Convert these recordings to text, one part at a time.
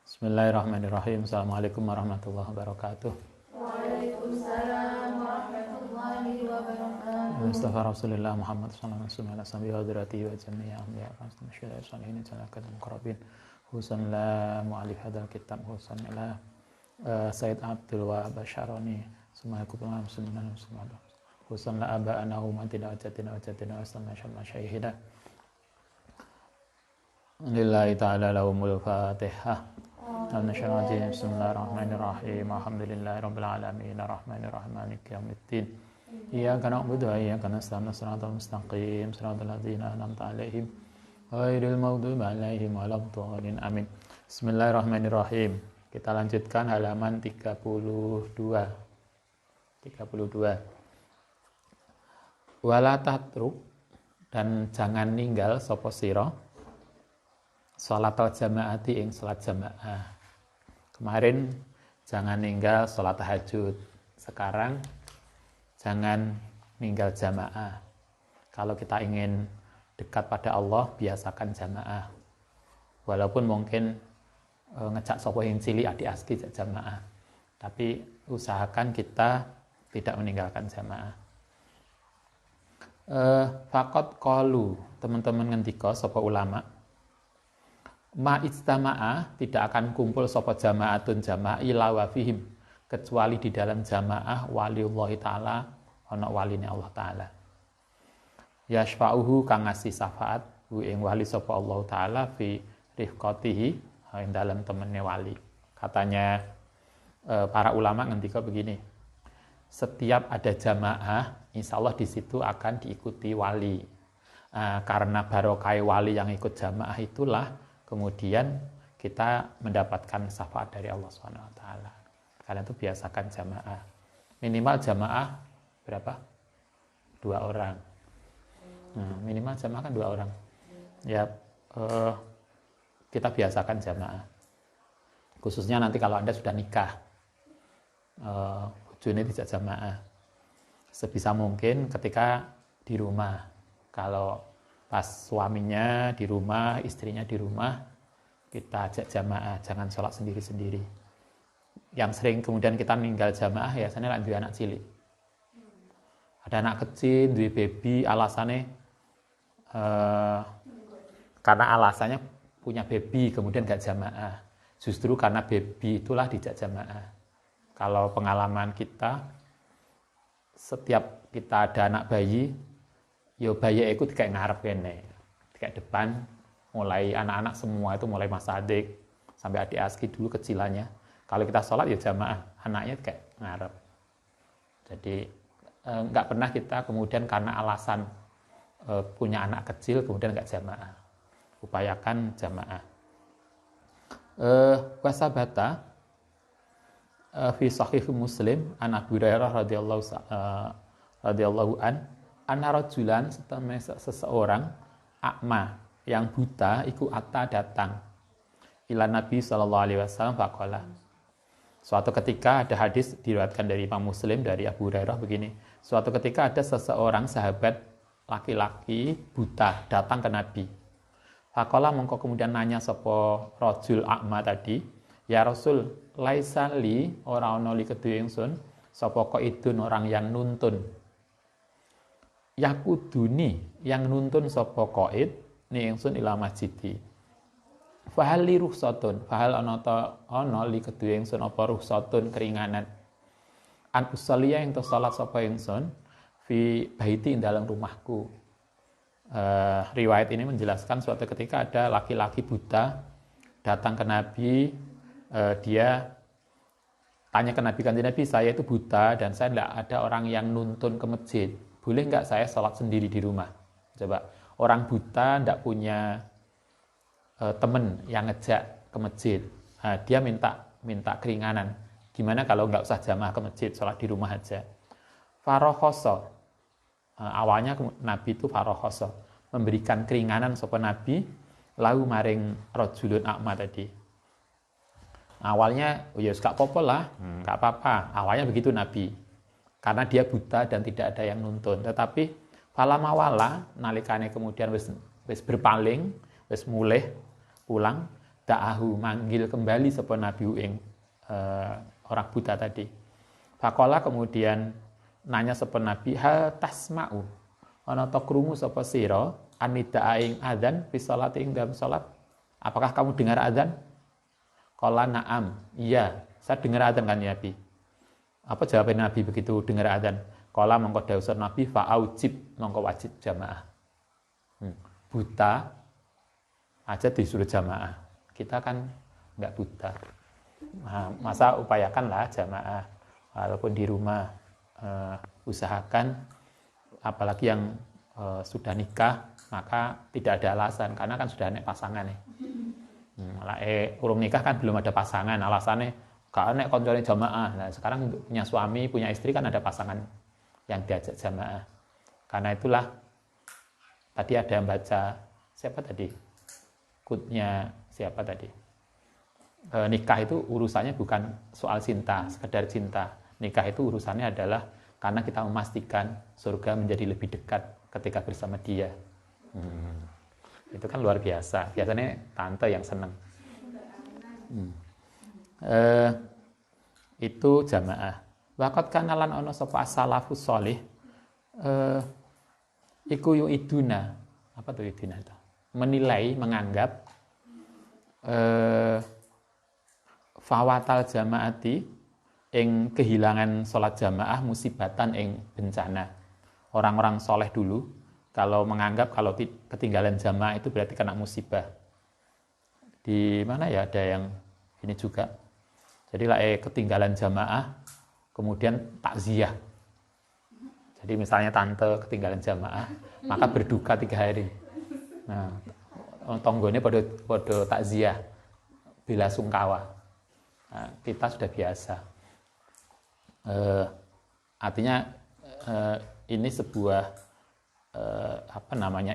Bismillahirrahmanirrahim. Assalamualaikum warahmatullahi wabarakatuh. Waalaikumsalam warahmatullahi wabarakatuh. Mustafa Rasulullah Muhammad sallallahu alaihi wasallam sambil hadrati wa jami'a anbiya wa syuhada salihin jalakat muqarrabin husan la mu'alif hadal kitab husan ila Sayyid Abdul wa Basharani semayakum muslimin muslimat husan la aba'ana wa tidak ajatina wa sallallahu syahida lillahi ta'ala lahumul fatihah. Bismillahirrahmanirrahim. Alhamdulillahi rabbil alamin arrahmanirrahim maliki yaumiddin. Iyyaka na'budu wa iyyaka nasta'in shiratal mustaqim shiratal ladzina an'amta 'alaihim ghairil maghdubi 'alaihim waladdallin. Amin. Bismillahirrahmanirrahim. Kita lanjutkan halaman 32. Wala tatruk, dan jangan ninggal sapa sira salatal jamaati ing salat jamaah. Kemarin jangan ninggal salat tahajud. Sekarang jangan ninggal jamaah. Kalau kita ingin dekat pada Allah, biasakan jamaah. Walaupun mungkin ngejak sapa yang cilik adik aski jamaah, tapi usahakan kita tidak meninggalkan jamaah. Faqat qalu, teman-teman ngendika sapa ulama, ma ijtama'a, tidak akan kumpul sapa jama'atun jamaah ila wa fihim, kecuali di dalam jamaah waliullahi ta'ala, ana waline Allah ta'ala. Yashfa'uhu kang ngasih syafaat hu ing wali sapa Allah ta'ala fi rifqatihi, ing dalam temennya wali. Katanya para ulama ngendika begini, setiap ada jamaah insyaallah di situ akan diikuti wali. Karena barokah wali yang ikut jamaah itulah kemudian kita mendapatkan syafaat dari Allah Subhanahu wa taala. Kalian tuh biasakan jamaah. Minimal jamaah berapa? 2 orang. Minimal jamaah kan 2 orang. Ya, kita biasakan jamaah. Khususnya nanti kalau Anda sudah nikah. Bojone tidak jamaah. Sebisa mungkin ketika di rumah. Kalau pas suaminya di rumah, istrinya di rumah, kita ajak jamaah, jangan sholat sendiri-sendiri. Yang sering kemudian kita meninggal jamaah ya biasanya lanjut anak cilik. Ada anak kecil, dua baby, alasannya karena alasannya punya baby kemudian gak jamaah. Justru karena baby itulah dijak jamaah. Kalau pengalaman kita, setiap kita ada anak bayi, yo bayi ikut kayak ngarep kene, kayak depan, mulai anak-anak semua itu mulai Mas Adik sampai adik Aski dulu kecilannya. Kalau kita sholat ya jamaah, anaknya kayak ngarep. Jadi nggak pernah kita kemudian karena alasan punya anak kecil kemudian nggak jamaah. Upayakan jamaah. Wasabata fi sahih Muslim an Abu Hurairah radhiyallahu anna rajulan, seseorang akma yang buta iku atta datang ila Nabi sallallahu alaihi wasallam faqala. Suatu ketika ada hadis diriwayatkan dari Imam Muslim dari Abu Hurairah begini. Suatu ketika ada seseorang sahabat laki-laki buta datang ke Nabi. Faqala mongko kemudian nanya sapa rajul akma tadi, ya Rasul, laisa li ora ana li kedue ingsun sapa qaidun orang yang nuntun. Yakuduni yang nuntun sapa qaid ni ingsun ila masjidi. Fahal li rukhsatun, fahal ana li kedue ingsun apa rukhsatun keringanan. An usalliya ing salat sapa ingsun fi baiti ing dalam rumahku. Riwayat ini menjelaskan suatu ketika ada laki-laki buta datang ke Nabi, dia tanya ke Nabi, kanjeng Nabi, saya itu buta dan saya tidak ada orang yang nuntun ke masjid. Boleh nggak saya sholat sendiri di rumah? Coba, orang buta tidak punya teman yang ngejak ke masjid. Dia minta keringanan. Gimana kalau nggak usah jamaah ke masjid, sholat di rumah aja? Farokhoso. Awalnya Nabi itu farokhoso, memberikan keringanan sopan Nabi, lalu maring rojulun akma tadi. Awalnya, ya gak apa-apa lah, gak apa-apa. Awalnya begitu Nabi. Karena dia buta dan tidak ada yang nuntun. Tetapi falamawala nalikane kemudian wis berpaling, wis mulih pulang, da'ahu manggil kembali sapa nabi ing orang buta tadi. Faqala kemudian nanya sapa nabi, hal tasma'u ana ta krungu sapa sira anidaa ing adzan fi sholati ing dalam salat? Apakah kamu dengar adzan? Qala na'am, iya, saya dengar adzan kan ya Nabi. Apa jawaban Nabi begitu dengar adzan? Qala mongko dawuh Nabi fa'aujib mongko wajib jamaah. Buta aja disuruh jamaah. Kita kan enggak buta. Nah, masa upayakanlah jamaah walaupun di rumah, usahakan, apalagi yang sudah nikah, maka tidak ada alasan karena kan sudah nek pasangan nih. Urung nikah kan belum ada pasangan, alasannya gak nek koncone jamaah. Nah, sekarang punya suami, punya istri kan ada pasangan yang diajak jamaah. Karena itulah tadi ada yang baca, siapa tadi? Kutnya siapa tadi? Nikah itu urusannya bukan soal cinta, sekedar cinta. Nikah itu urusannya adalah karena kita memastikan surga menjadi lebih dekat ketika bersama dia. Itu kan luar biasa. Biasanya tante yang seneng. Itu jamaah. Waqat kanalan ono sapa as-salafus sholih. Iku yu'iduna. Apa tuh iduna itu? Menilai, menganggap fawatal jamaati ing kehilangan sholat jamaah musibatan ing bencana. Orang-orang soleh dulu kalau menganggap kalau ketinggalan jamaah itu berarti kena musibah. Di mana ya ada yang ini juga. Jadi lah ketinggalan jamaah kemudian takziah. Jadi misalnya tante ketinggalan jamaah maka berduka 3 hari. Nah, tonggone pada takziah bela sungkawa. Nah, kita sudah biasa. Artinya ini sebuah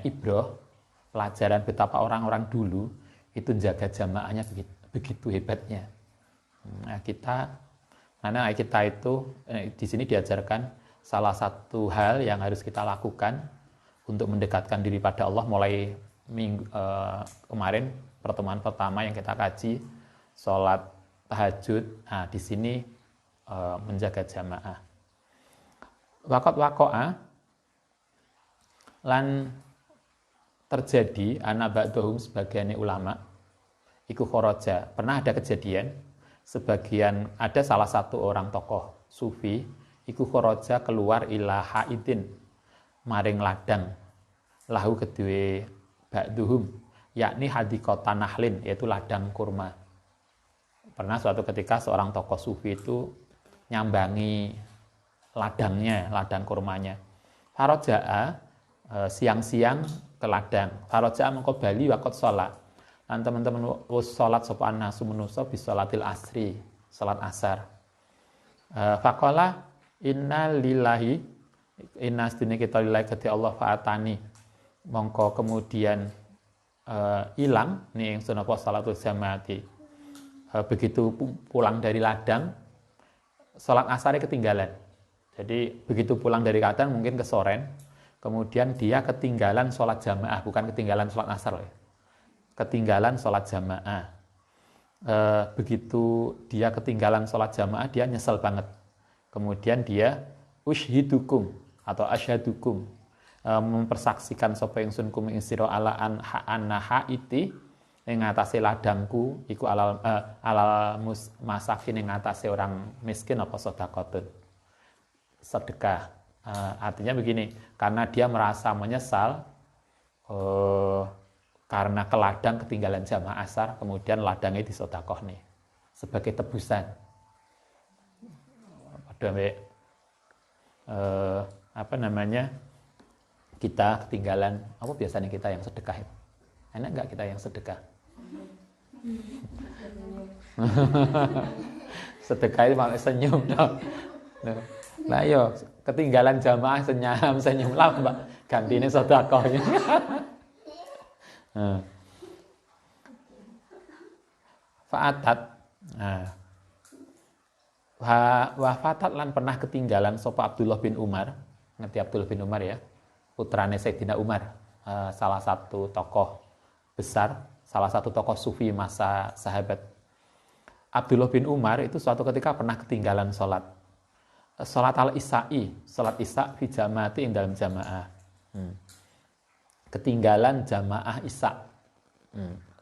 ibroh, pelajaran betapa orang-orang dulu itu jaga jamaahnya begitu hebatnya. Nah, karena kita itu di sini diajarkan salah satu hal yang harus kita lakukan untuk mendekatkan diri pada Allah mulai kemarin pertemuan pertama yang kita kaji sholat tahajud. Nah, di sini menjaga jamaah. Waqat waqa'a lan terjadi ana ba'dhum sebagian ulama iku kharaja. Pernah ada kejadian sebagian ada salah satu orang tokoh sufi iku kharaja keluar ila haidin maring ladang lahu kedue ba'dhum yakni hadiqatan nahlin yaitu ladang kurma. Pernah suatu ketika seorang tokoh sufi itu nyambangi ladangnya, ladang kurmanya. Faraja'a siang-siang ke ladang. Faraja'a mengko bali waqt shalat. Lan teman-teman wis salat sapa annasu manusa bis salatil asri, salat asar. Faqala inna lillahi inna astune kita lillahi kati Allah fa'atani. Mongko kemudian hilang nih yang sunapa salatul jamaati. Begitu pulang dari ladang, sholat asarnya ketinggalan. Jadi begitu pulang dari ladang mungkin kesoren, kemudian dia ketinggalan sholat jamaah, bukan ketinggalan sholat asar. Ketinggalan sholat jamaah. Begitu dia ketinggalan sholat jamaah, dia nyesel banget. Kemudian dia ushhidukum atau asyadukum, mempersaksikan sapa ingsun kum ing sira ala anna haiti ing ngatasi ladangku iku alal masakin ing ngatasi orang miskin apa sedekah. Artinya begini, karena dia merasa menyesal karena ke ladang ketinggalan jamaah asar, kemudian ladangnya disedekah nih sebagai tebusan. Kita ketinggalan apa biasanya kita yang sedekah itu? Enak nggak kita yang sedekah? Sedekah itu malah senyum dong. Nah yo ketinggalan jamaah senyum lah mbak, gantinya sedekahnya. Fa'atat. Wafatat lan pernah ketinggalan sopa Abdullah bin Umar. Ngerti Abdullah bin Umar ya? Putrane Sayyidina Umar, salah satu tokoh besar salah satu tokoh sufi masa sahabat. Abdullah bin Umar itu suatu ketika pernah ketinggalan sholat. Sholat al-isya'i, sholat isya fi jamaati ing dalam jamaah. Ketinggalan jamaah isya.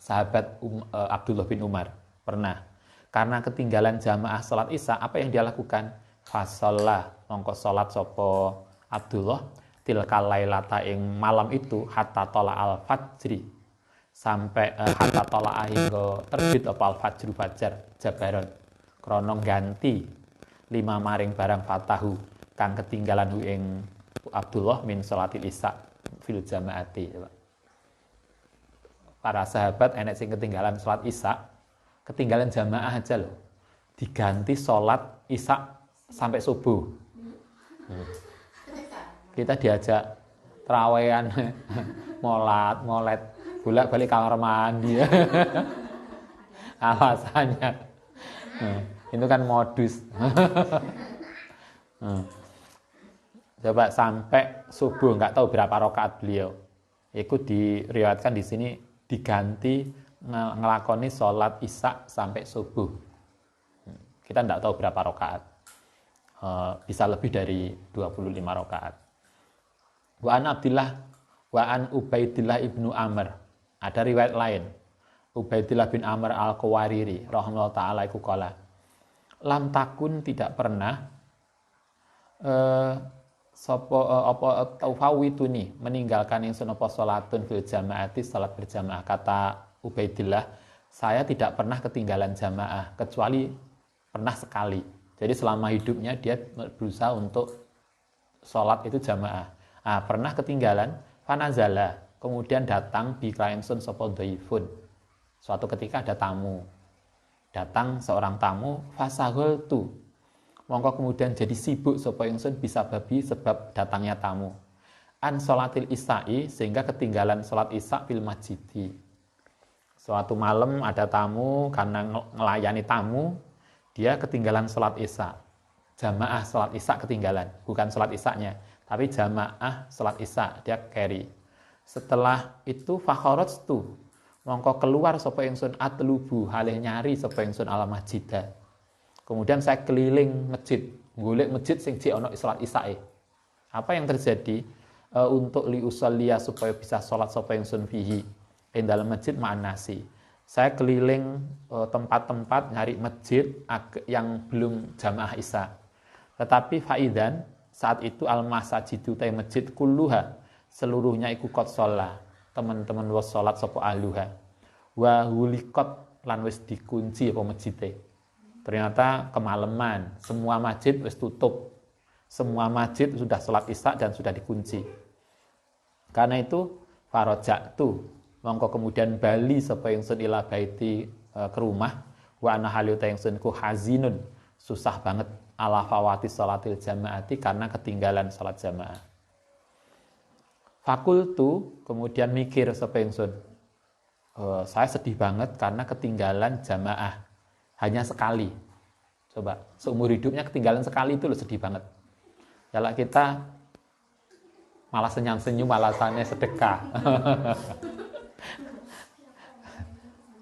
Sahabat Abdullah bin Umar pernah. Karena ketinggalan jamaah sholat isya, apa yang dia lakukan? Fasolah, mongko sholat sopo Abdullah, tilkal lailata ing malam itu, hatta tola al-fajri, sampai hatta tola hingga terbit apa al-fajru fajar, jabaron, kronong ganti, 5 maring barang fatahu, kang ketinggalan hu ing Abdullah min sholatil isya, fil jamaati. Para sahabat enek sing ketinggalan sholat isya, ketinggalan jamaah aja loh, diganti sholat isya sampai subuh. Kita diajak terawehan, molet, bolak-balik kamar mandi. Alasannya, itu kan modus. Coba sampai subuh, nggak tahu berapa rakaat beliau. Itu diriwayatkan di sini diganti ngelakoni sholat isya sampai subuh. Kita nggak tahu berapa rakaat. Bisa lebih dari 25 rakaat. Wa an Ubaidillah ibnu Amr. Ada riwayat lain. Ubaidillah bin Amr al-Qawariri rahimahullah ta'ala iku qala. Lam takun tidak pernah apa taufawituni meninggalkan ingsun apa salatun fil jamaati, salat berjamaah. Kata Ubaidillah, saya tidak pernah ketinggalan jamaah kecuali pernah sekali. Jadi selama hidupnya dia berusaha untuk sholat itu jamaah. Pernah ketinggalan, fanazala, kemudian datang bi ingsun sapa dhaifun. Suatu ketika ada tamu. Datang seorang tamu, fasahultu. Mongko kemudian jadi sibuk sapa ingsun bisa babi sebab datangnya tamu. An sholatil isya'i, sehingga ketinggalan sholat isya fil masjidi. Suatu malam ada tamu, karena melayani tamu, dia ketinggalan sholat isya. Jamaah sholat isya ketinggalan. Bukan sholat isyanya, tapi jamaah sholat isya. Dia carry. Setelah itu, fakharajtu. Mongko keluar sapa ingsun atlubu. Halih nyari sapa ingsun ala masjidah. Kemudian saya keliling masjid. Golek masjid sing jek ana sholat isya. Apa yang terjadi? Untuk liusalliya supaya bisa sholat sapa ingsun fihi. Ing dalam masjid ma'an nasi. Saya keliling tempat-tempat nyari masjid yang belum jamaah isya. Tetapi faidan saat itu al-masajidu ta masjid kulluha seluruhnya iku qad shalah. Teman-teman wis salat sapa ahluha. Wa huliqat lan wis dikunci apa masjide. Ternyata kemalaman, semua masjid wis tutup. Semua masjid sudah salat isya dan sudah dikunci. Karena itu farajatu, mongko kemudian bali sapa ingsun ila baiti ke rumah, wa ana halu ta ingsun ku hazinun, susah banget ala fawati salatil jamaati karena ketinggalan salat jamaah. Fakultu, kemudian mikir sapa ingsun, saya sedih banget karena ketinggalan jamaah hanya sekali. Coba seumur hidupnya ketinggalan sekali itu loh, sedih banget. Kalau kita malah senyum-senyum, alasannya sedekah.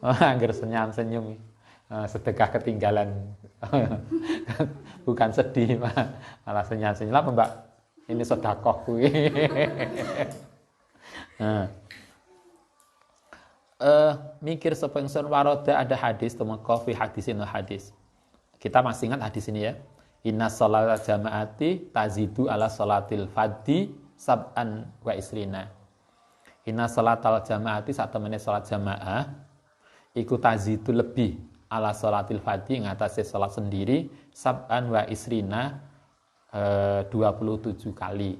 Angger senyum-senyum, sedekah ketinggalan. Bukan sedih, malah senyum-senyum. Lah Mbak, ini sedekah kuwi. Mikir sapa ingsun waroda ada hadis tumeka fi hadisin hadis. Kita masih ingat hadis ini ya. Inna sholata jamaati tazidu ala sholatil fadhi sab'an wa isrina. Inna sholatal jamaati saat temene sholat jamaah iku tazidu lebih ala sholatil fadhi ngatasi sholat sendiri sab'an wa isrina 27 kali.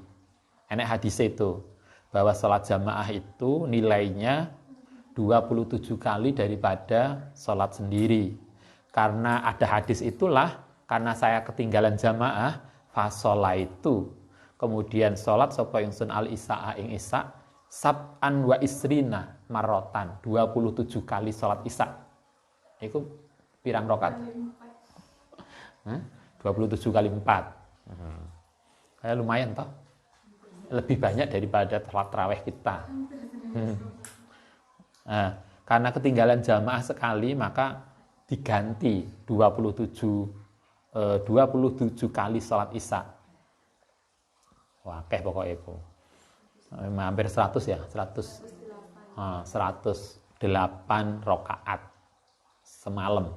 Enek hadis itu bahwa sholat jamaah itu nilainya 27 kali daripada sholat sendiri. Karena ada hadis itulah, karena saya ketinggalan jamaah, fasola itu. Kemudian sholat sapa ingsun al isya'a ing isya, sab'an wa isrina marotan, 27 kali sholat isya. Itu pirang rakaat? 27 kali 4. Kayak lumayan toh. Lebih banyak daripada sholat tarawih kita. Karena ketinggalan jamaah sekali maka diganti 27 kali sholat isya. Wah, pokoknya itu. Hampir 100 ya, 108 rakaat semalam.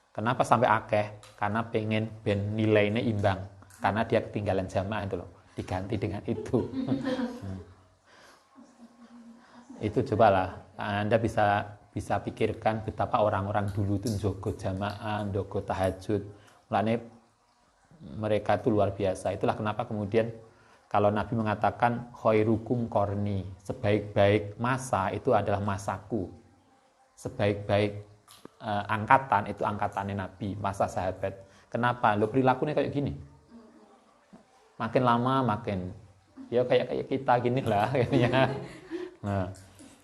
Kenapa sampai akeh? Karena pengen ben nilainya imbang. Karena dia ketinggalan jamaah itu loh. Diganti dengan itu. Itu cobalah. Anda bisa pikirkan betapa orang-orang dulu itu njogo jamaah, njogo tahajud. Mulanya mereka itu luar biasa. Itulah kenapa kemudian kalau Nabi mengatakan khairukum qarni, sebaik-baik masa itu adalah masaku. Sebaik-baik angkatan itu angkatannya Nabi, masa sahabat. Kenapa? Lo perilakunya kayak gini. Makin lama makin ya kayak kita gini lah kayaknya. Nah,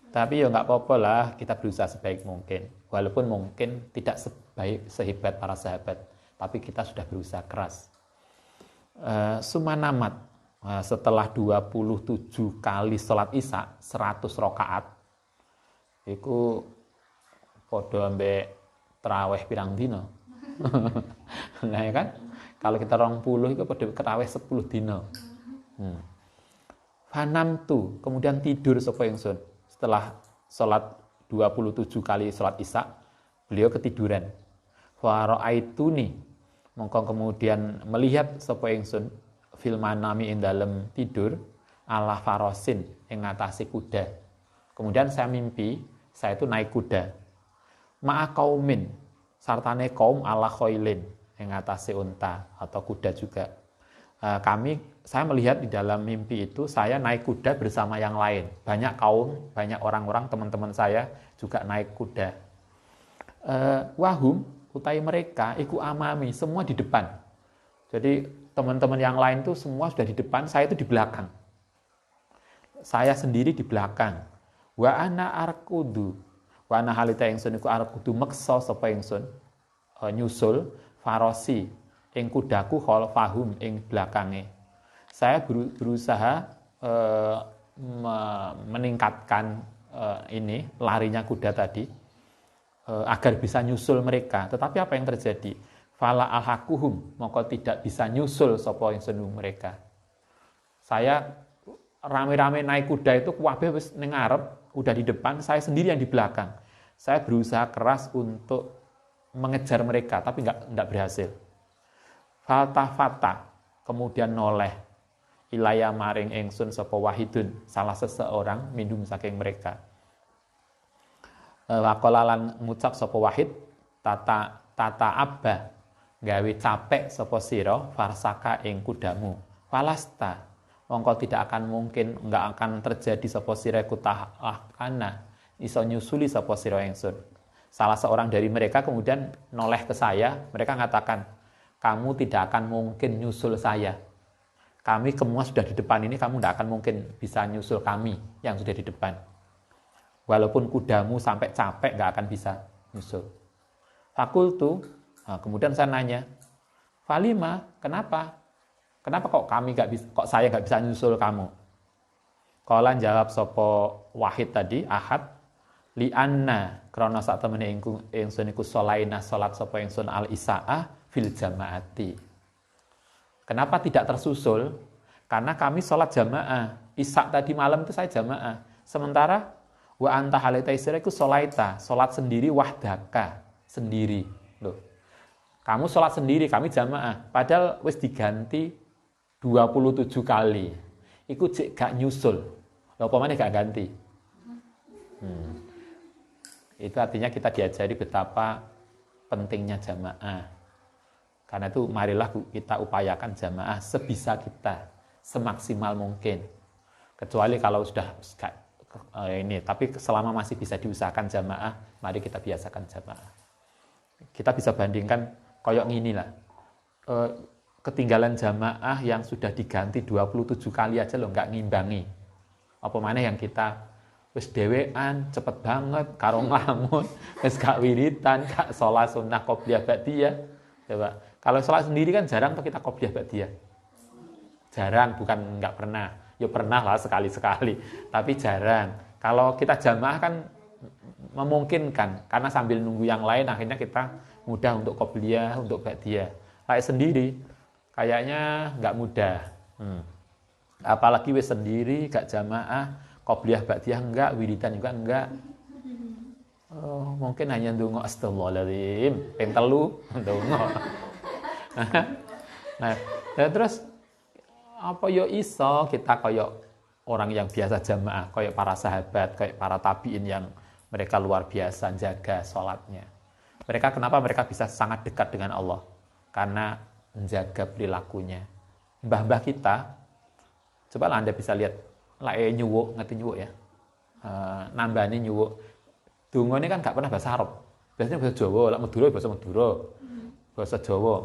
tapi ya nggak apa-apa lah, kita berusaha sebaik mungkin. Walaupun mungkin tidak sehebat para sahabat, tapi kita sudah berusaha keras. Sumanamat. Setelah 27 kali sholat isya 100 rakaat itu podo ambek terawih pirang dino. Nah ya kan kalau kita 20 itu podo terawih 10 dino. Fanam tu kemudian tidur sapa ingsun setelah sholat 27 kali sholat isya beliau ketiduran. Wa ra'aituni mongko kemudian melihat sapa ingsun fil manami ing dalem tidur ala farosin ing ngatasi kuda. Kemudian saya mimpi saya itu naik kuda. Ma'a qaumin sartane kaum ala khailin ing ngatasi unta atau kuda juga. Saya melihat di dalam mimpi itu saya naik kuda bersama yang lain. Banyak kaum, banyak orang-orang teman-teman saya juga naik kuda. Wahum utai mereka iku amami semua di depan. Jadi teman-teman yang lain tuh semua sudah di depan, saya itu di belakang. Saya sendiri di belakang. Wa ana arkudu. Wa ana halita ingsun iku arkudu meksa sapa ingsun nyusul farosi ing kudaku khalfahum ing belakange. Saya berusaha meningkatkan ini larinya kuda tadi agar bisa nyusul mereka. Tetapi apa yang terjadi? Fala alhaquhum maka tidak bisa nyusul sapa ingsun mereka. Saya rame-rame naik kuda itu kabeh wis ning ngarep, udah di depan, saya sendiri yang di belakang. Saya berusaha keras untuk mengejar mereka tapi enggak berhasil. Faltafata kemudian noleh ilaya maring ingsun sapa wahidun salah seseorang minum saking mereka. Waqala lan ngucap sapa wahid tata abba gawe capek sapa sira farsaka ing kudamu falasta mongko tidak akan mungkin enggak akan terjadi sapa sira kutahana iso nyusuli sapa sira ingsun. Salah seorang dari mereka kemudian noleh ke saya, mereka mengatakan kamu tidak akan mungkin nyusul saya, kami semua sudah di depan ini, kamu tidak akan mungkin bisa nyusul kami yang sudah di depan, walaupun kudamu sampai capek enggak akan bisa nyusul. Fakultu. Nah, kemudian saya nanya, Falima, kenapa? Kenapa kok saya nggak bisa nyusul kamu? Qalan jawab sapa Wahid tadi, Ahad, li anna krana sak temene ingsun iku sholaina salat sapa ingsun al isaah fil jamaati. Kenapa tidak tersusul? Karena kami sholat jamaah. Isya tadi malam itu saya jamaah. Sementara wa anta halita isra iku sholaita, salat sendiri wahdaka, sendiri. Loh. Kamu sholat sendiri, kami jamaah. Padahal wis diganti 27 kali. Iku cek gak nyusul. Lho apa maneh gak ganti? Itu artinya kita diajari betapa pentingnya jamaah. Karena itu marilah kita upayakan jamaah sebisa kita, semaksimal mungkin. Kecuali kalau sudah ini, tapi selama masih bisa diusahakan jamaah, mari kita biasakan jamaah. Kita bisa bandingkan koyok ngini lah, ketinggalan jamaah yang sudah diganti 27 kali aja loh nggak ngimbangi. Apa mana yang kita wis dhewean cepet banget karo nglamun, wis gak wiridan, gak sholat sunnah qobliyah ba'diyah. Coba kalau sholat sendiri kan jarang tuh kita qobliyah ba'diyah. Jarang, bukan nggak pernah. Ya pernah lah sekali-sekali, tapi jarang. Kalau kita jamaah kan memungkinkan, karena sambil nunggu yang lain akhirnya kita mudah untuk qobliyah, untuk ba'diyah. Kayak sendiri kayaknya nggak mudah. Apalagi wis sendiri gak jamaah, qobliyah ba'diyah enggak, wiridan juga enggak. Mungkin hanya ndonga astagfirullahaladzim ping 3 ndonga. Nah, terus apa yo iso kita kayak orang yang biasa jamaah, kayak para sahabat, kayak para tabiin yang mereka luar biasa jaga sholatnya. Kenapa mereka bisa sangat dekat dengan Allah? Karena menjaga perilakunya. Mbah-mbah kita, coba Anda bisa lihat, nyuwuk, ngerti nyuwuk ya? Nambani nyuwuk. Donga ini kan gak pernah bahasa Arab. Biasanya bahasa Jawa, bahasa Madura, bahasa Jawa.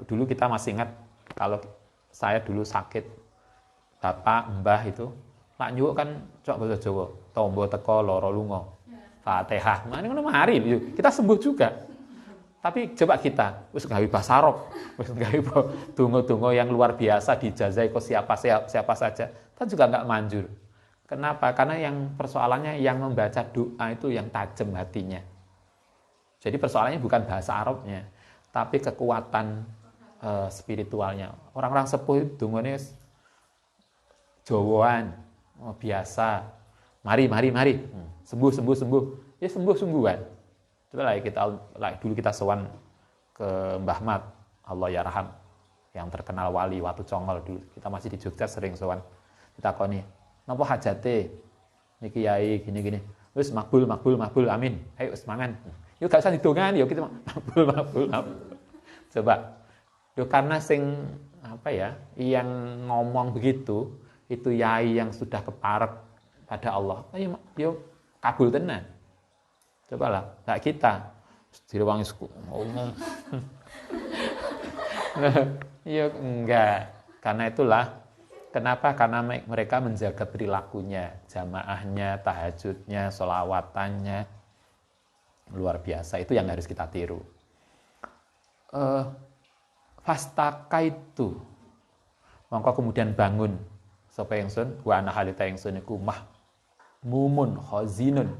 Dulu kita masih ingat, kalau saya dulu sakit, bapak, mbah itu, nak nyuwuk kan cok bahasa Jawa. Tombo teko loro lunga. Fatihah. Mari ngono mari kita sembuh juga. Tapi coba kita wis gawe bahasa Arab, wis gawe donga-donga yang luar biasa dijazai ke siapa saja. Kita juga enggak manjur. Kenapa? Karena yang persoalannya yang membaca doa itu yang tajam hatinya. Jadi persoalannya bukan bahasa Arabnya, tapi kekuatan spiritualnya. Orang-orang sepuh itu dongane Jawaan, biasa. Mari. Sembuh. Ya sembuh sungguhan. Coba dulu kita sowan ke Mbah Mat, Allah yarham, yang terkenal wali Watu Congol dulu. Kita masih di Jogja sering sowan. Ditakoni, "Napa hajate?" Niki yai gini-gini. Wis makbul, amin. Ayo semangat. Yuk gak usah didongan, yuk kita makbul. Coba. Yo karena yang ngomong begitu itu yai yang sudah keparek pada Allah. Yo kabul tenan. Cobalah, enggak kita direwangi ngomong. Yo enggak. Karena itulah kenapa? Karena mereka menjaga perilakunya, jamaahnya, tahajudnya, sholawatannya luar biasa. Itu yang harus kita tiru. Fastakaitu, mongko kemudian bangun sapa ingsun wa ana halita ingsun iku mahmumun khazinun,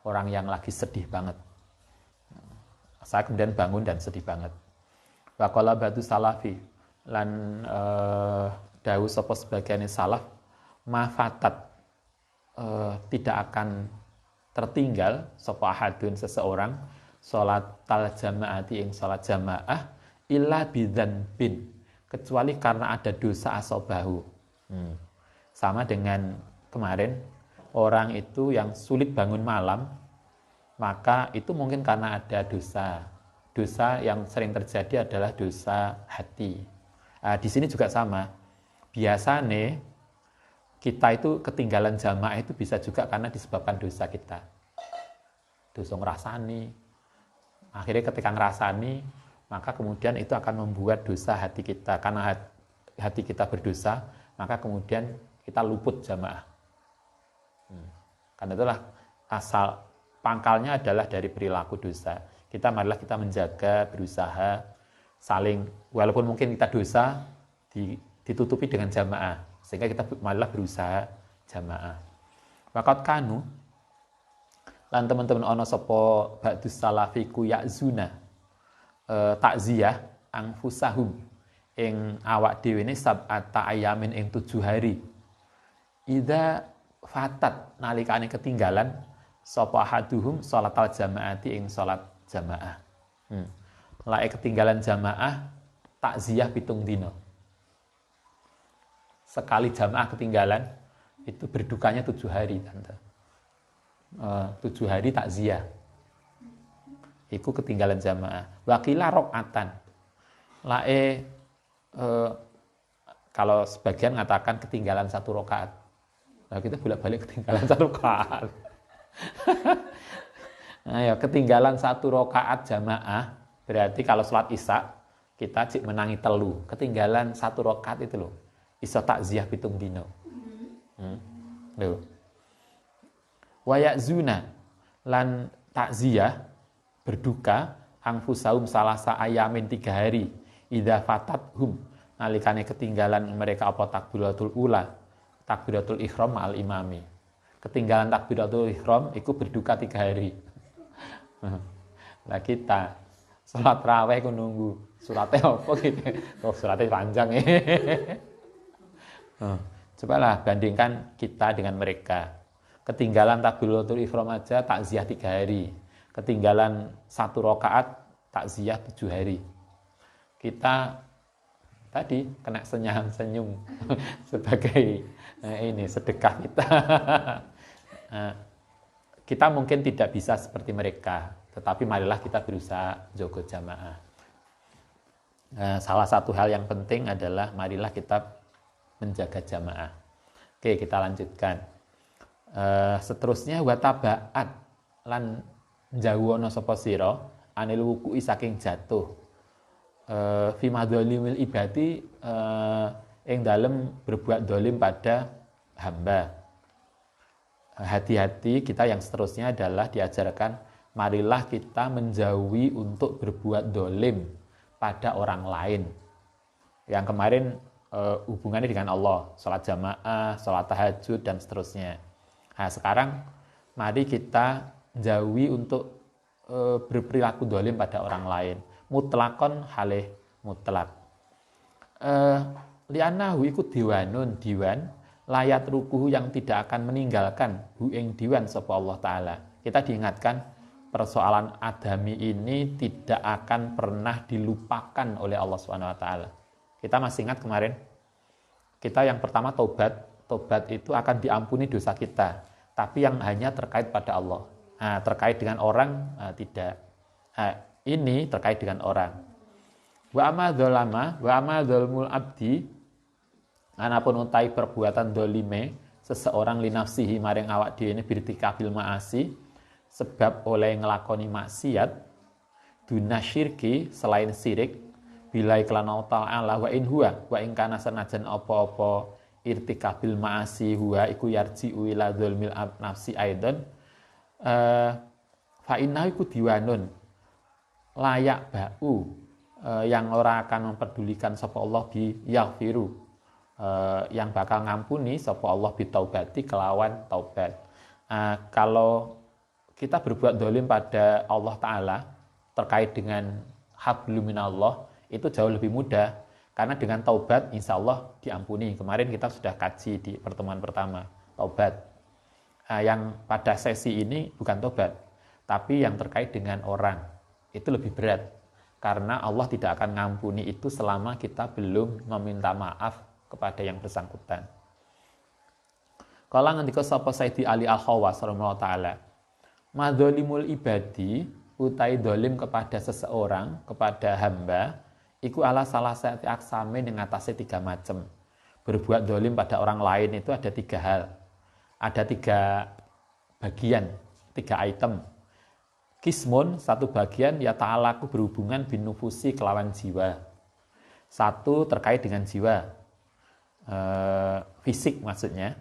orang yang lagi sedih banget. Saya kemudian bangun dan sedih banget. Wa qala batu salafi lan dawu sapa sebagian salaf mafatat, tidak akan tertinggal sapa ahadun seseorang salat tal jamaati ing salat jamaah illa bidzanbin, kecuali karena ada dosa asobahu. Sama dengan kemarin, orang itu yang sulit bangun malam, maka itu mungkin karena ada dosa. Dosa yang sering terjadi adalah dosa hati. Di sini juga sama. Biasanya kita itu ketinggalan jamaah itu bisa juga karena disebabkan dosa kita. Dosa ngerasani. Akhirnya ketika ngerasani, maka kemudian itu akan membuat dosa hati kita. Karena hati kita berdosa, maka kemudian kita luput jamaah. Karena itulah asal pangkalnya adalah dari perilaku dosa. Marilah kita menjaga, berusaha saling, walaupun mungkin kita dosa ditutupi dengan jamaah, sehingga kita marilah berusaha jamaah. Waqat kanu lan teman-teman ana sapa ba'dus salafiku ya'zuna takziah angfusahum ing awak dhewe ne sab'ata ayamin ing 7 hari. Idza fatat nalikane ketinggalan sapa ahaduhum sholatal jamaati ing salat jamaah. Lae ketinggalan jamaah takziah 7 dina. Sekali jamaah ketinggalan itu berdukanya 7 hari, tante. 7 hari takziah. Iku ketinggalan jamaah. Wakila rokatan. Lae kalau sebagian mengatakan ketinggalan 1 rakaat. Nah, kita bolak-balik ketinggalan 1 rakaat. Nah, ya, ketinggalan 1 rakaat jamaah berarti kalau sholat isya kita cik menangi telu. Ketinggalan 1 rakaat itu loh. Iso takziah 7 dino. Loh. Wayakzuna lan takziah berduka angfusaum salasa ayamin 3 hari idza fatathum nalikane ketinggalan mereka apa takbiratul ula, takbiratul ihram ma'al imami. Ketinggalan takbiratul ihram itu berduka 3 hari. Lah kita sholat raweh ku nunggu suratnya apa gitu. Oh, suratnya panjang ya. Cobalah bandingkan kita dengan mereka. Ketinggalan takbiratul ihram aja takziah 3 hari. Ketinggalan 1 rakaat takziah 7 hari. Kita tadi kena senyum sebagai ini sedekah kita. Kita mungkin tidak bisa seperti mereka, tetapi marilah kita berusaha jaga jamaah. Salah satu hal yang penting adalah marilah kita menjaga jamaah. Oke, kita lanjutkan. Seterusnya watabaat lan jauhono sapa sira anil wuku'i saking jatuh fi madzalimil ibadi ing dalem berbuat dolim pada hamba. Hati-hati kita yang seterusnya adalah diajarkan marilah kita menjauhi untuk berbuat dolim pada orang lain. Yang kemarin hubungannya dengan Allah, sholat jamaah, sholat tahajud dan seterusnya. Nah sekarang mari kita jauhi untuk berperilaku dolim pada orang lain. Mutlakon halih mutlak. Lianahu iku diwan layat rukuhu yang tidak akan meninggalkan hu ing diwan sapa Allah Ta'ala. Kita diingatkan persoalan adami ini tidak akan pernah dilupakan oleh Allah Subhanahu Wa Ta'ala. Kita masih ingat kemarin, kita yang pertama tobat itu akan diampuni dosa kita, tapi yang hanya terkait pada Allah. Nah, terkait dengan orang tidak. Nah, ini terkait dengan orang. Wa amadzalmul abdi anapun utai perbuatan dolime seseorang linafsihi maring awak dhewe birtikabil ma'asi sebab oleh ngelakoni maksiat duna syirki selain syirik bila iklan ta'ala wa in huwa wa in kana sanajan apa-apa irtikabil ma'asi huwa iku yarji'u ila dzulmil nafsi aidan fa innahu iku diwanun layak ba'u yang ora akan memperdulikan sapa Allah bi yaghfiru yang bakal ngampuni sapa Allah bitaubati kelawan taubat. Kalau kita berbuat dolim pada Allah Ta'ala terkait dengan hablum minallah itu jauh lebih mudah karena dengan taubat insya Allah diampuni. Kemarin kita sudah kaji di pertemuan pertama taubat. Yang pada sesi ini bukan taubat, tapi yang terkait dengan orang itu lebih berat karena Allah tidak akan ngampuni itu selama kita belum meminta maaf kepada yang bersangkutan. Kala ngendika sapa Sayyidi Ali Al-Khawas radhiyallahu taala, madzalimul ibadi utai dolim kepada seseorang, kepada hamba, iku ala salah satu aksame yang atasnya 3 macam. Berbuat dolim pada orang lain itu ada 3 hal. Ada 3 bagian, 3 item. Kismun, 1 bagian ya ta'alaku berhubungan bin nufusi kelawan jiwa. 1 terkait dengan jiwa. Fisik maksudnya.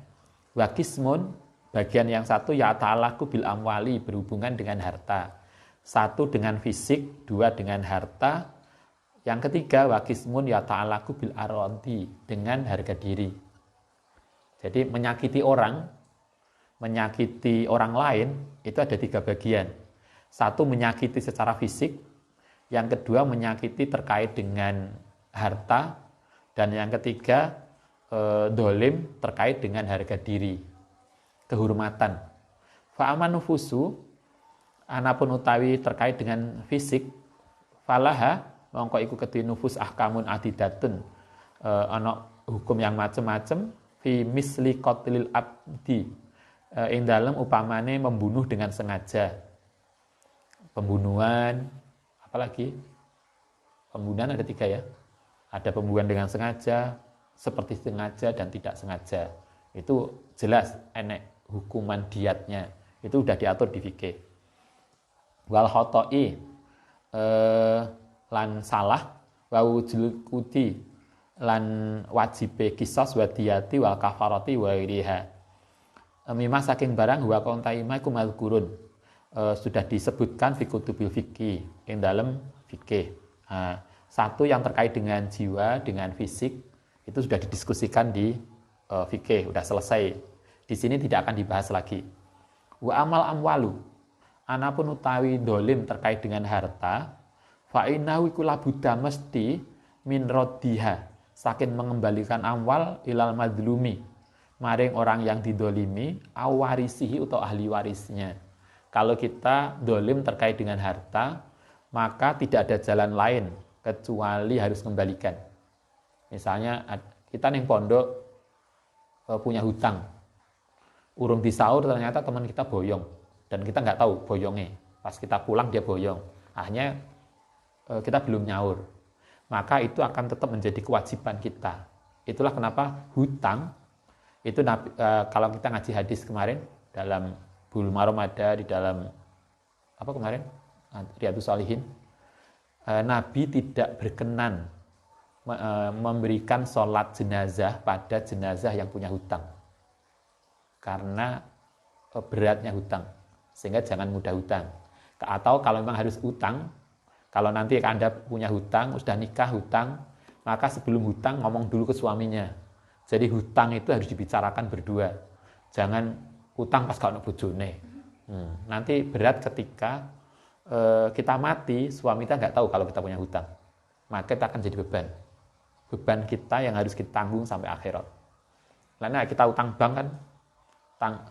Wa kismun, bagian yang 1 ya ta'alaku bil amwali berhubungan dengan harta. 1 dengan fisik, 2 dengan harta. Yang ketiga wa kismun ya ta'alaku bil aronti dengan harga diri. Jadi menyakiti orang lain itu ada 3 bagian. 1 menyakiti secara fisik, yang kedua menyakiti terkait dengan harta, dan yang ketiga dolim terkait dengan harga diri, kehormatan. Fa'aman nufusu anapun utawi terkait dengan fisik falaha mongko iku kedhi nufus ahkamun adidatun ana hukum yang macam-macam fi misli qatlil abdi ing dalem upamane membunuh dengan sengaja. Pembunuhan, apalagi pembunuhan ada 3 ya. Ada pembunuhan dengan sengaja, seperti sengaja dan tidak sengaja. Itu jelas enek hukuman diatnya. Itu sudah diatur di fikih. Wal khoto'i lan salah wa wujul kuti lan wajibe qisas wa diyati wal kafarati wa iriha. Mimah saking barang wa kontaima iku mazkurun. Sudah disebutkan fi kutubil fikih ing dalam fikih. 1 yang terkait dengan jiwa, dengan fisik itu sudah didiskusikan di fikih, sudah selesai. Di sini tidak akan dibahas lagi. Wa amal amwalu. anapun utawi dolim terkait dengan harta, fa innahu iku labuda mesti min raddiha, saking mengembalikan amwal ilal madlumi, maring orang yang didolimi, awarisihi atau ahli warisnya. Kalau kita dolim terkait dengan harta, maka tidak ada jalan lain kecuali harus kembalikan. Misalnya kita ning pondok punya hutang, urung disaur ternyata teman kita boyong, dan kita nggak tahu boyongnya. Pas kita pulang dia boyong, akhirnya kita belum nyaur. Maka itu akan tetap menjadi kewajiban kita. Itulah kenapa hutang itu kalau kita ngaji hadis kemarin dalam Bulughul Maram ada, di dalam apa kemarin Riyadhus Shalihin, Nabi tidak berkenan memberikan sholat jenazah pada jenazah yang punya hutang karena beratnya hutang, sehingga jangan mudah hutang. Atau kalau memang harus hutang, kalau nanti Anda punya hutang, sudah nikah hutang, maka sebelum hutang ngomong dulu ke suaminya. Jadi hutang itu harus dibicarakan berdua, jangan hutang pas kalau bojone. Nanti berat ketika kita mati, suami kita nggak tahu kalau kita punya hutang, maka kita akan jadi beban kita yang harus kita tanggung sampai akhirat. Karena kita hutang bank kan,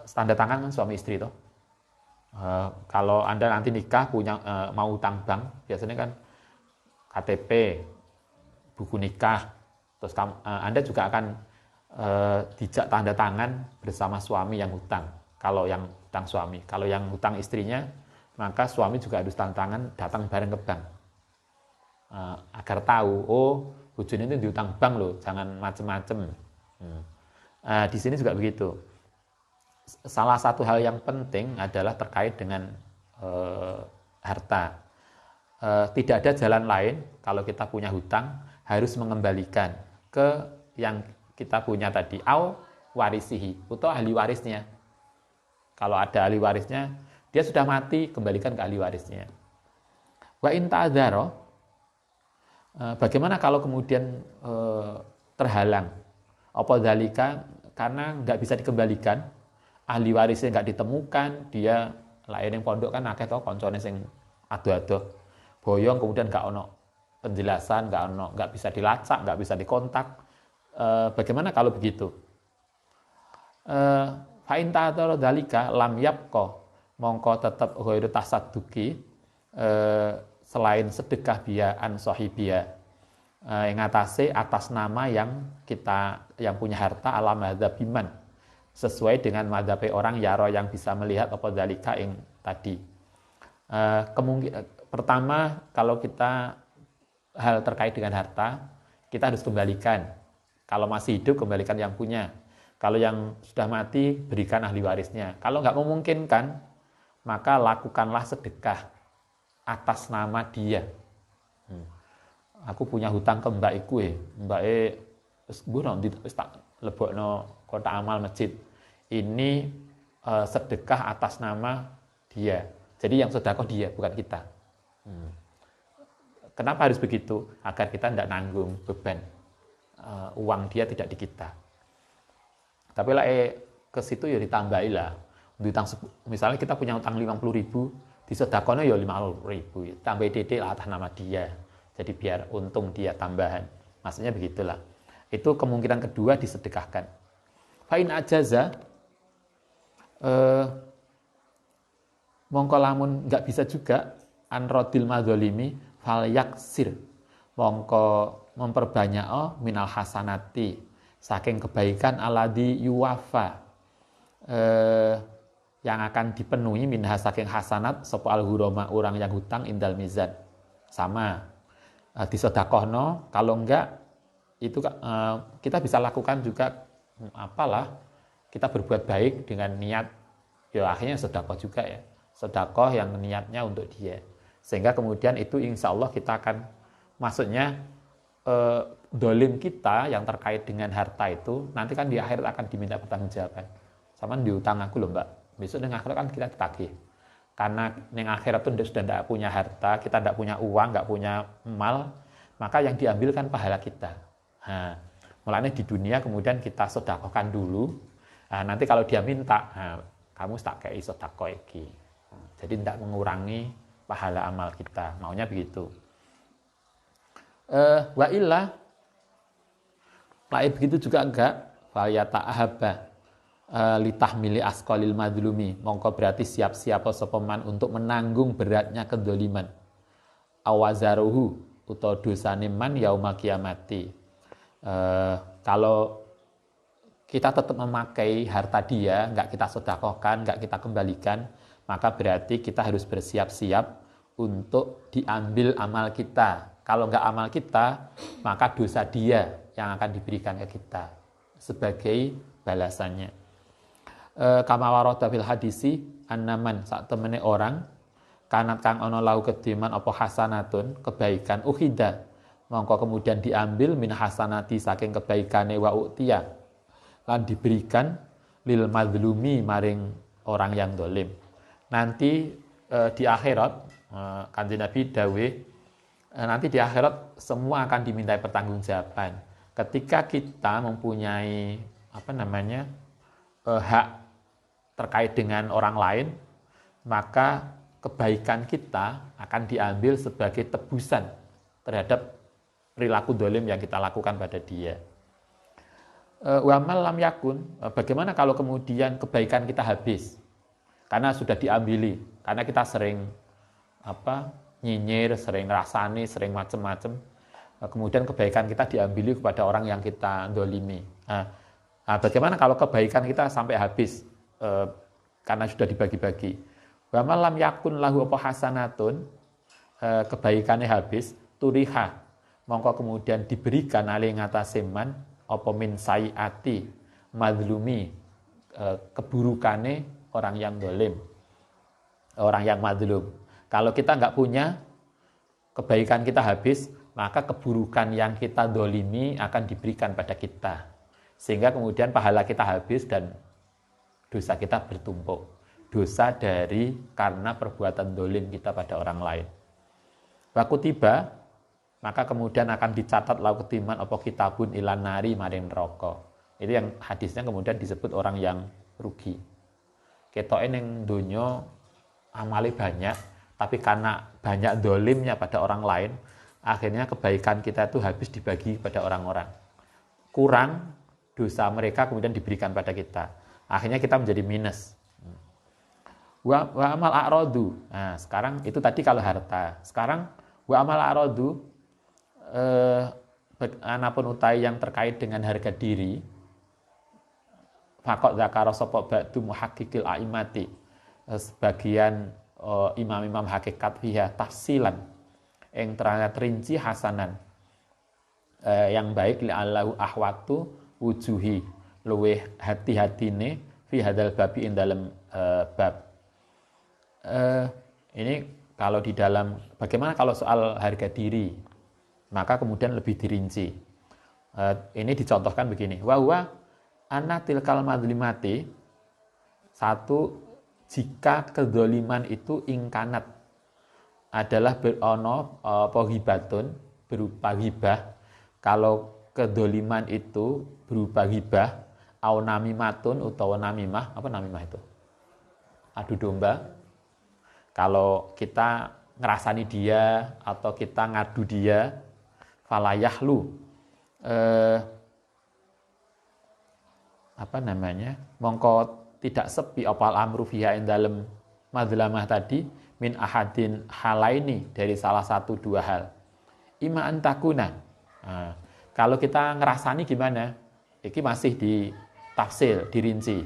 tanda tangan kan suami istri toh. Kalau Anda nanti nikah punya mau hutang bank, biasanya kan KTP, buku nikah, terus Anda juga akan dijak tanda tangan bersama suami yang hutang. Kalau yang hutang suami, kalau yang hutang istrinya, maka suami juga harus tanda tangan datang bareng ke bank agar tahu, oh bojone itu dihutang bank loh, jangan macem-macem. Di sini juga begitu. Salah satu hal yang penting adalah terkait dengan harta. Tidak ada jalan lain kalau kita punya hutang, harus mengembalikan ke yang kita punya tadi, au warisihi, atau ahli warisnya. Kalau ada ahli warisnya, dia sudah mati, kembalikan ke ahli warisnya. Wa in ta'adzara, bagaimana kalau kemudian terhalang? Apa dzalika, karena nggak bisa dikembalikan, ahli warisnya nggak ditemukan, dia lain yang pondok kan akeh to koncone sing ado-ado boyong, kemudian nggak ono penjelasan, nggak bisa dilacak, nggak bisa dikontak. Bagaimana kalau begitu? Fa in ta'adzara dzalika lam yabqa, mongko tetap ghairu tasadduqi, selain sedekah bia'an sahibiyah, yang atas nama yang punya harta ala madzhab iman, sesuai dengan madzhab orang yaro yang bisa melihat apa dzalika yang tadi. Pertama, kalau kita hal terkait dengan harta, kita harus kembalikan. Kalau masih hidup, kembalikan yang punya. Kalau yang sudah mati, berikan ahli warisnya. Kalau nggak memungkinkan, maka lakukanlah sedekah atas nama dia. Aku punya hutang ke mbak iku, mbak tak lebokno kotak amal masjid. Ini sedekah atas nama dia. Jadi yang sedekah dia, bukan kita. Kenapa harus begitu? Agar kita tidak nanggung beban. Uang dia tidak di kita. Tapi lah ke situ ya ditambahi lah. Misalnya kita punya utang 50.000, disedekahnya ya 50.000, tambah DD lah atas nama dia. Jadi biar untung dia tambahan. Maksudnya begitulah. Itu kemungkinan kedua disedekahkan. Fa'in ajaza, mongko lamun nggak bisa juga, anrodil madzolimi fal yaksir, mongko memperbanyak minal hasanati, saking kebaikan aladi yuwafa, yang akan dipenuhi minha saking hasanat sapa al-ghurama, orang yang hutang indal mizan. Sama disedekahno, kalau enggak itu kita bisa lakukan juga kita berbuat baik dengan niat ya akhirnya sedekah juga ya, sedekah yang niatnya untuk dia, sehingga kemudian itu insya Allah kita akan, maksudnya dolim kita yang terkait dengan harta itu nanti kan di akhirat akan diminta pertanggungjawaban. Sama diutang aku loh mbak, besok di akhirat kan kita ditagih, karena di akhirat itu sudah tidak punya harta, kita tidak punya uang, nggak punya mal, maka yang diambil kan pahala kita. Mulanya di dunia kemudian kita sedekahkan dulu. Nanti kalau dia minta, kamu tak kayak sedekah iki. Jadi tidak mengurangi pahala amal kita. Maunya begitu. Wa illa lain begitu juga enggak, fayata ahabba litahmili asqalil madlumi, mongko berarti siap-siap sapa man untuk menanggung beratnya kedzaliman. Awazaruhu utawa dosane man yaumul kiamati. Kalau kita tetap memakai harta dia, enggak kita sedekahkan, enggak kita kembalikan, maka berarti kita harus bersiap-siap untuk diambil amal kita. Kalau enggak amal kita, maka dosa dia yang akan diberikan ke kita sebagai balasannya. Kama warada fil hadisi annaman sak temene orang kanat kang ana lahu kediman apa hasanatun kebaikan ukhida mongko kemudian diambil min hasanati saking kebaikane wa utia lan diberikan lil madzlumi maring orang yang dolim. Nanti di akhirat Kanjeng Nabi dawuh nanti di akhirat semua akan dimintai pertanggungjawaban. Ketika kita mempunyai hak terkait dengan orang lain, maka kebaikan kita akan diambil sebagai tebusan terhadap perilaku dolim yang kita lakukan pada dia. Wa lam yakun, bagaimana kalau kemudian kebaikan kita habis karena sudah diambili, karena kita sering nyinyir, sering rasani, sering macam-macam, kemudian kebaikan kita diambili kepada orang yang kita dolimi. Bagaimana kalau kebaikan kita sampai habis karena sudah dibagi-bagi? Wa lam yakun lahu apa hasanatun, kebaikannya habis, turiha, mongko kemudian diberikan alih ngatasi man apa min sayiati madlumi, keburukane orang yang dolim, orang yang madlum. Kalau kita nggak punya, kebaikan kita habis, maka keburukan yang kita dolimi akan diberikan pada kita, sehingga kemudian pahala kita habis dan dosa kita bertumpuk. Dosa karena perbuatan dolim kita pada orang lain. Waktu tiba, maka kemudian akan dicatat lau ketiman apa kitabun ilan nari maring neraka. Itu yang hadisnya kemudian disebut orang yang rugi. Ketoke ning donya amale banyak, tapi karena banyak dolimnya pada orang lain, akhirnya kebaikan kita itu habis dibagi pada orang-orang. Kurang, dosa mereka kemudian diberikan pada kita. Akhirnya kita menjadi minus. Wa amal a'radu. Nah, sekarang itu tadi kalau harta. Sekarang wa amal a'radu, anapun utai yang terkait dengan harga diri, faqad zakara sapa ba'du muhaqqiqil a'immati, sebagian imam-imam hakikat fiha tafsilan yang terinci hasanan, yang baik li allahu ahwatu wujuhi, luweh hati-hatine fi hadal babi in dalam bab. Ini kalau di dalam, bagaimana kalau soal harga diri, maka kemudian lebih dirinci. Ini dicontohkan begini, wa huwa anna tilkal madlimati, satu, jika kedzaliman itu ingkanat adalah berono hibatun, berupa hibah. Kalau kedzaliman itu berupa hibah, au namimatun utawa namimah. Apa namimah itu? Adu domba. Kalau kita ngerasani dia atau kita ngadu dia, falayahlu, mongko tidak sepi opal amru fiha ing dalem madlamah tadi min ahadin halaini, dari salah satu dua hal. Ima antakuna. Kalau kita ngerasani gimana? Ini masih di tafsil, dirinci.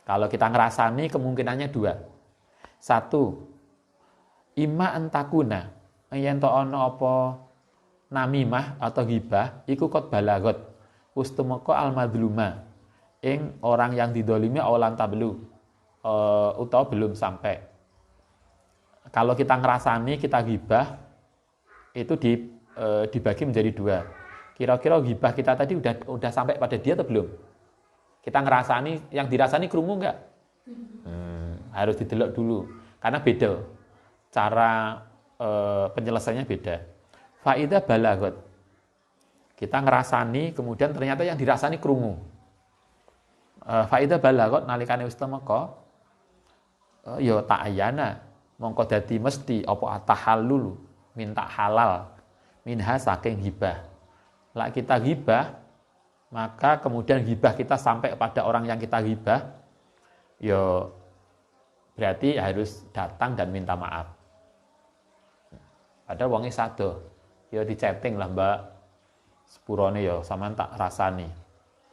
Kalau kita ngerasani kemungkinannya dua. Satu, ima antakuna, yen to ana apa namimah atau ghibah iku kot balagot ustumaka al madluma, ing orang yang didolimi awalan tablu, utawa belum sampai. Kalau kita ngerasani, kita ghibah, itu dibagi menjadi dua. Kira-kira ghibah kita tadi udah sampai pada dia atau belum? Kita ngerasani, yang dirasani krungu enggak? Harus didelok dulu, karena beda cara penyelesaiannya beda. Faida balagot, kita ngerasani, kemudian ternyata yang dirasani krungu. Faida balagot nalikane wis temeka, ya ta'ayyana, mongko dadi mesti apa tahallul minta halal minha saking hibah. Lah kita hibah, maka kemudian hibah kita sampai kepada orang yang kita hibah, ya berarti harus datang dan minta maaf. Padahal wonge sado, ya di chatting lah Mbak, sepurone ya sampean tak rasani.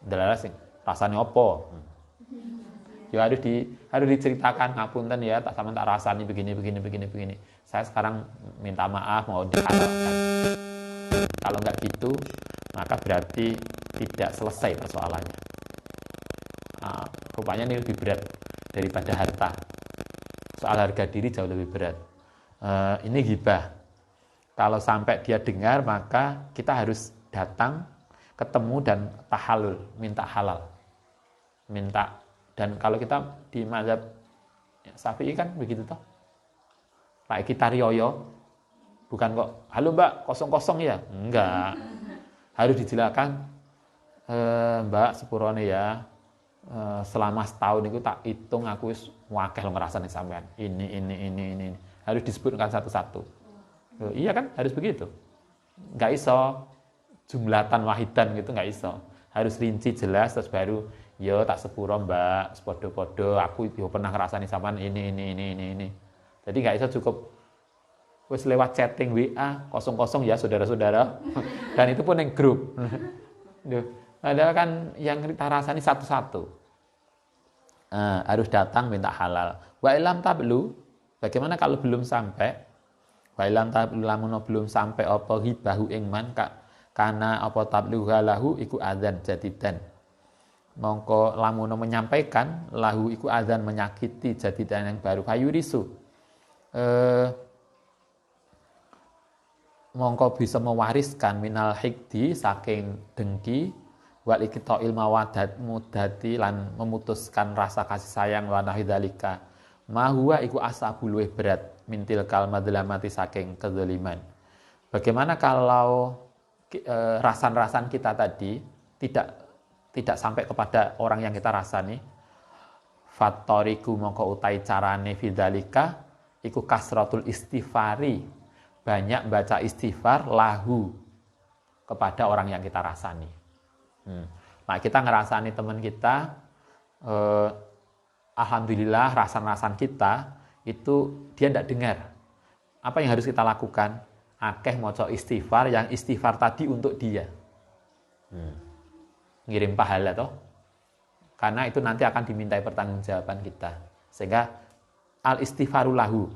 Ndelala sing rasane apa? Ya harus diceritakan, ngapunten ya, tak sampean tak rasani begini. Saya sekarang minta maaf, mau dihalalkan. Kalau enggak gitu, maka berarti tidak selesai persoalannya. Rupanya ini lebih berat daripada harta. Soal harga diri jauh lebih berat. Ini ghibah. Kalau sampai dia dengar, maka kita harus datang, ketemu dan tahallul, minta halal. Minta. Dan kalau kita di mazhab Syafi'i kan begitu toh. Kayak kita riyoyo, bukan kok, halo Mbak, kosong ya? Enggak. Harus dijelaskan, Mbak, sepurone ya, selama setahun itu tak hitung aku wakeh lo ngerasane sampean. Ini. Harus disebutkan satu-satu. Iya kan, harus begitu. Enggak iso jumlatan wahidan gitu, enggak iso. Harus rinci jelas terus baru yo tak sepuro Mbak, sepodo-podo aku yo pernah ngerasani sampean ini. Jadi enggak iso cukup wis lewat chatting WA kosong ya saudara-saudara. Dan itu pun yang grup. Padahal kan yang kita rasani satu-satu. Harus datang minta halal. Wa ilam tablu, bagaimana kalau belum sampai? Wa ilam tablu lamun belum sampai apa hibahu ing man kana apa tablu lahu iku adzan jadidan. Mongko lamun menyampaikan lahu iku adzan menyakiti jadidan yang baru fayurisu. Mongko bisa mewariskan minal hikdi saking dengki wal iqta'il mawaddat mudati lan memutuskan rasa kasih sayang wa nahidzalika ma huwa iku asabul berat mintil kal madlamati saking kezaliman. Bagaimana kalau rasan-rasan kita tadi tidak sampai kepada orang yang kita rasani? Fattoriku mongko utai carane fidzalika iku kasratul istighfari, banyak baca istighfar lahu kepada orang yang kita rasani. Nah, kita ngerasani teman kita, alhamdulillah rasan-rasan kita itu dia tidak dengar. Apa yang harus kita lakukan? Akeh maca istighfar, yang istighfar tadi untuk dia. Ngirim pahala toh. Karena itu nanti akan dimintai pertanggungjawaban kita. Sehingga al istighfaru lahu.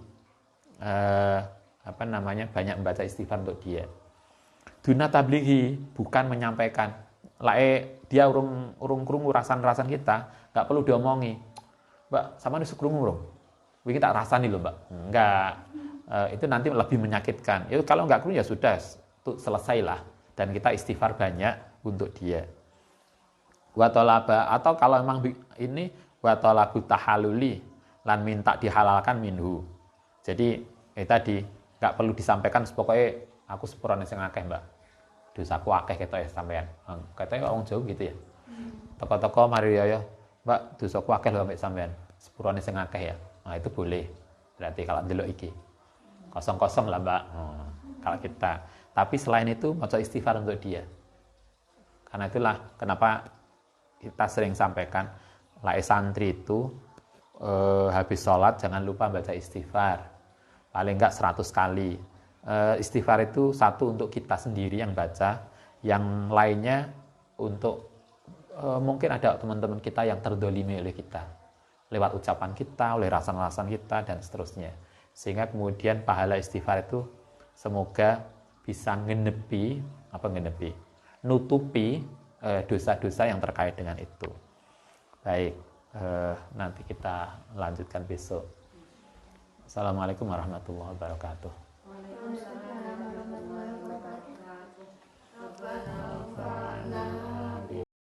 Banyak membaca istighfar untuk dia. Duna tablighi, bukan menyampaikan. Dia urung krungu rasan-rasan kita, enggak perlu diomongi. Mbak, sama nusuk krungu urung. Wingi tak rasani lho, Mbak. Enggak. Itu nanti lebih menyakitkan. Itu kalau enggak krungu ya sudah, itu selesailah dan kita istighfar banyak untuk dia. Wa talaba, atau kalau memang ini wa talabu tahalluli lan minta dihalalkan minhu. Jadi tadi enggak perlu disampaikan pokoknya aku sepurane sing akeh, Mbak. Dosaku akeh ketok ya sampean. Katanya wong jauh gitu ya. Toko-toko mari yo, Mbak, dosaku akeh lho mbek sampean. Sepurane sing akeh ya. Nah, itu boleh. Berarti kalau ndelok iki. Kosong-kosong lah, Mbak. Kalau kita. Tapi selain itu maca istighfar untuk dia. Karena itulah kenapa kita sering sampaikan santri itu habis sholat jangan lupa baca istighfar. Paling enggak 100 kali. Istighfar itu satu untuk kita sendiri yang baca, yang lainnya untuk mungkin ada teman-teman kita yang terdolimi oleh kita lewat ucapan kita, oleh rasan-rasan kita dan seterusnya, sehingga kemudian pahala istighfar itu semoga bisa nutupi dosa-dosa yang terkait dengan itu. Baik, nanti kita lanjutkan besok. Assalamualaikum warahmatullahi wabarakatuh.